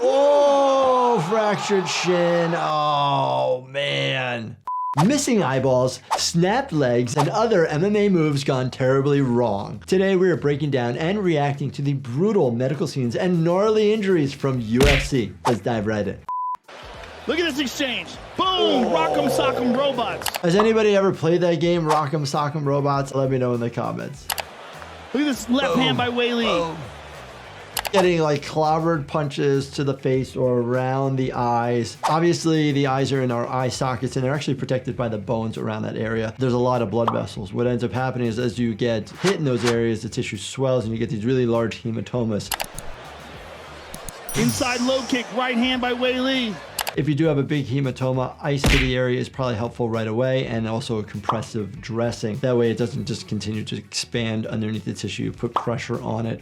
Oh, fractured shin. Oh, man. Missing eyeballs, snapped legs, and other MMA moves gone terribly wrong. Today we are breaking down and reacting to the brutal medical scenes and gnarly injuries from UFC. Let's dive right in. Look at this exchange. Boom! Rock'em Sock'em Robots. Has anybody ever played that game, Rock'em Sock'em Robots? Let me know in the comments. Look at this left hand by Wei Li. Getting like clobbered punches to the face or around the eyes. Obviously, the eyes are in our eye sockets and they're actually protected by the bones around that area. There's a lot of blood vessels. What ends up happening is as you get hit in those areas, the tissue swells and you get these really large hematomas. Inside low kick, right hand by Wei Li. If you do have a big hematoma, ice to the area is probably helpful right away, and also a compressive dressing. That way it doesn't just continue to expand underneath the tissue, put pressure on it.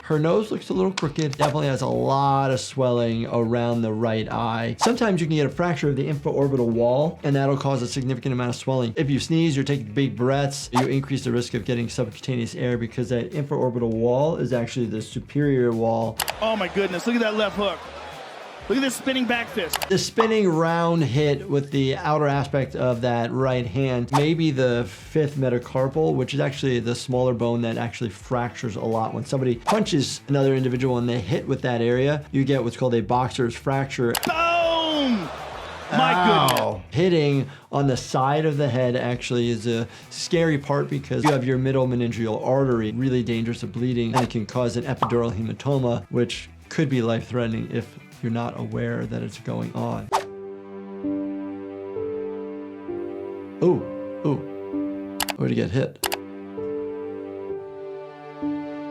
Her nose looks a little crooked, definitely has a lot of swelling around the right eye. Sometimes you can get a fracture of the infraorbital wall, and that'll cause a significant amount of swelling. If you sneeze or take big breaths, you increase the risk of getting subcutaneous air because that infraorbital wall is actually the superior wall. Oh my goodness, look at that left hook. Look at this spinning back fist. The spinning round hit with the outer aspect of that right hand may be the fifth metacarpal, which is actually the smaller bone that actually fractures a lot. When somebody punches another individual and they hit with that area, you get what's called a boxer's fracture. Boom! My goodness. Hitting on the side of the head actually is a scary part because you have your middle meningeal artery, really dangerous of bleeding, and it can cause an epidural hematoma, which could be life-threatening if you're not aware that it's going on. Ooh, where'd he get hit?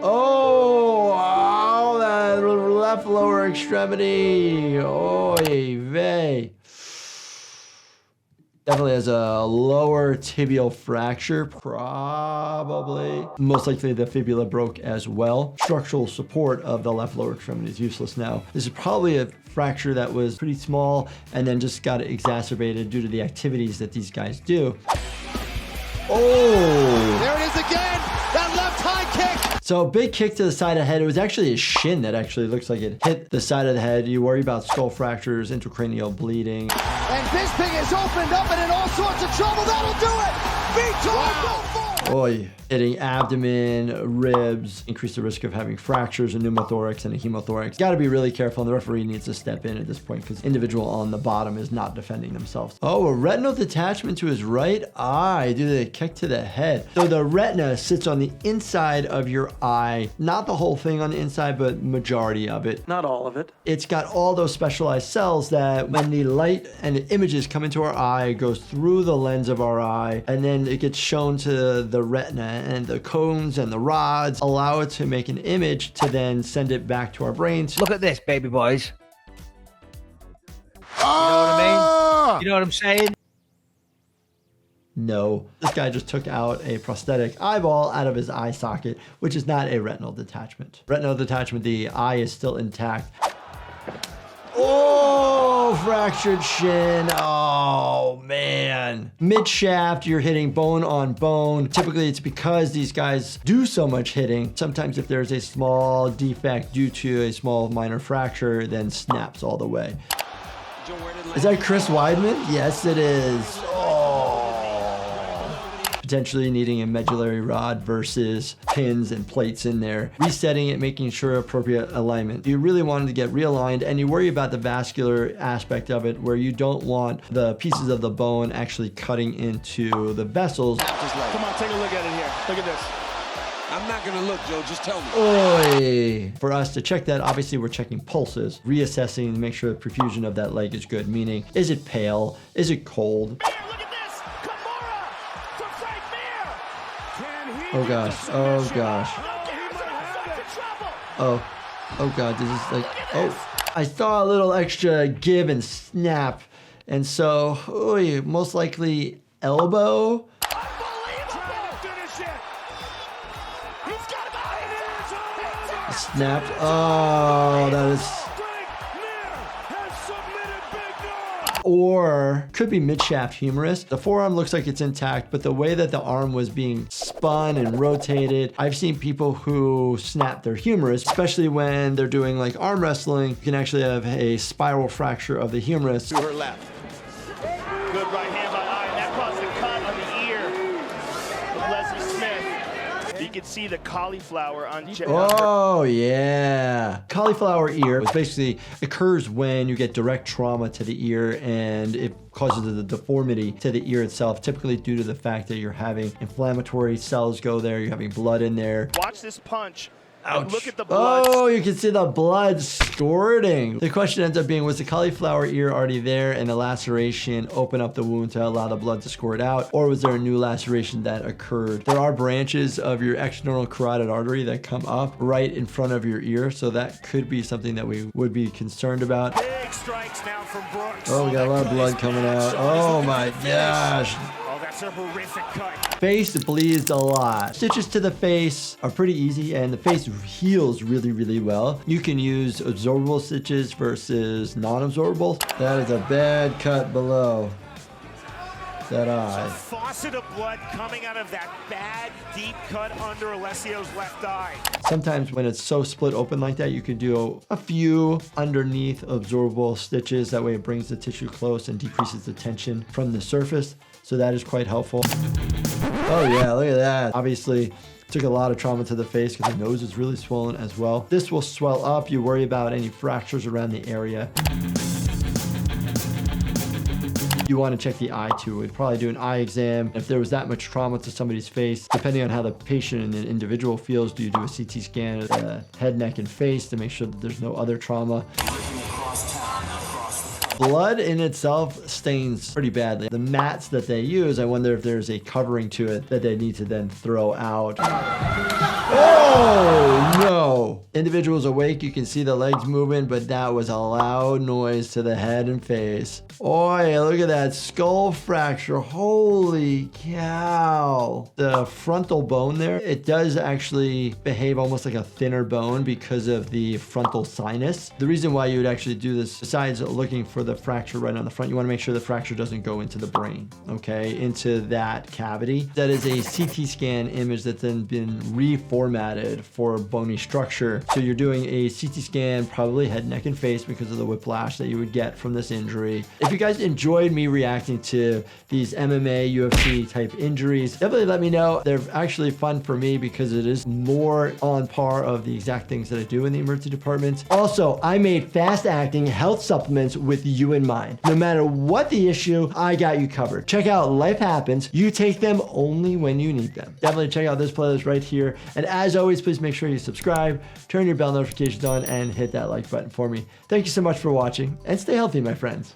Oh, that left lower extremity. Oy vey. Definitely has a lower tibial fracture, probably. Most likely the fibula broke as well. Structural support of the left lower extremity is useless now. This is probably a fracture that was pretty small and then just got exacerbated due to the activities that these guys do. Oh! There it is again! That left high kick! So a big kick to the side of the head. It was actually his shin that actually looks like it hit the side of the head. You worry about skull fractures, intracranial bleeding. And Bisping is opened up and in all sorts of trouble. That'll do it! Vitor, go forward! Oy. Hitting abdomen, ribs, increase the risk of having fractures, a pneumothorax and a hemothorax. Got to be really careful, and the referee needs to step in at this point because individual on the bottom is not defending themselves. Oh, a retinal detachment to his right eye due to the kick to the head. So the retina sits on the inside of your eye, not the whole thing on the inside, but majority of it. Not all of it. It's got all those specialized cells that when the light and the images come into our eye, it goes through the lens of our eye, and then it gets shown to the retina, and the cones and the rods allow it to make an image to then send it back to our brains. Look at this, baby boys. You know what I mean? You know what I'm saying? No, this guy just took out a prosthetic eyeball out of his eye socket, which is not a retinal detachment. Retinal detachment, the eye is still intact. Oh, fractured shin. Oh, man. Mid-shaft, you're hitting bone on bone. Typically, it's because these guys do so much hitting. Sometimes if there's a small defect due to a small minor fracture, then snaps all the way. Is that Chris Weidman? Yes, it is. Potentially needing a medullary rod versus pins and plates in there. Resetting it, making sure appropriate alignment. You really wanted to get realigned, and you worry about the vascular aspect of it where you don't want the pieces of the bone actually cutting into the vessels. Come on, take a look at it here. Look at this. I'm not gonna look, Joe, just tell me. Oy. For us to check that, obviously we're checking pulses, reassessing to make sure the perfusion of that leg is good, meaning is it pale, is it cold? Oh gosh, oh gosh. Oh god, this is like, oh. I saw a little extra give and snap, and so, most likely elbow. Snapped, oh, that is. or could be mid-shaft humerus. The forearm looks like it's intact, but the way that the arm was being spun and rotated, I've seen people who snap their humerus, especially when they're doing like arm wrestling. You can actually have a spiral fracture of the humerus. To her left. Good right hand by Eye, and that caused a cut on the ear of Leslie Smith. You can see the cauliflower on Oh yeah. Cauliflower ear basically occurs when you get direct trauma to the ear, and it causes the deformity to the ear itself, typically due to the fact that you're having inflammatory cells go there, you're having blood in there. Watch this punch. Ouch. Look at the blood. Oh, you can see the blood squirting. The question ends up being, was the cauliflower ear already there and the laceration open up the wound to allow the blood to squirt out? Or was there a new laceration that occurred? There are branches of your external carotid artery that come up right in front of your ear. So that could be something that we would be concerned about. Big strikes now from Brooks. Oh, we got a lot of blood coming out. Oh my gosh. Oh, that's a horrific cut. Face bleeds a lot. Stitches to the face are pretty easy, and the face heals really, really well. You can use absorbable stitches versus non-absorbable. That is a bad cut below that eye. A faucet of blood coming out of that bad deep cut under Alessio's left eye. Sometimes when it's so split open like that, you can do a few underneath absorbable stitches. That way it brings the tissue close and decreases the tension from the surface. So that is quite helpful. Oh yeah, look at that. Obviously, took a lot of trauma to the face because the nose is really swollen as well. This will swell up. You worry about any fractures around the area. You want to check the eye too. We'd probably do an eye exam. If there was that much trauma to somebody's face, depending on how the patient and the individual feels, do you do a CT scan of the head, neck, and face to make sure that there's no other trauma? Blood in itself stains pretty badly. The mats that they use, I wonder if there's a covering to it that they need to then throw out. Oh no! Individual's awake, you can see the legs moving, but that was a loud noise to the head and face. Oi, look at that skull fracture. Holy cow. The frontal bone there, it does actually behave almost like a thinner bone because of the frontal sinus. The reason why you would actually do this, besides looking for the fracture right on the front, you want to make sure the fracture doesn't go into the brain, okay, into that cavity. That is a CT scan image that's then been reformatted for bony structure. So you're doing a CT scan, probably head, neck, and face because of the whiplash that you would get from this injury. If you guys enjoyed me reacting to these MMA, UFC type injuries, definitely let me know. They're actually fun for me because it is more on par of the exact things that I do in the emergency department. Also, I made fast acting health supplements with you in mind. No matter what the issue, I got you covered. Check out Life Happens. You take them only when you need them. Definitely check out this playlist right here. And as always, please make sure you subscribe, turn your bell notifications on, and hit that like button for me. Thank you so much for watching, and stay healthy, my friends.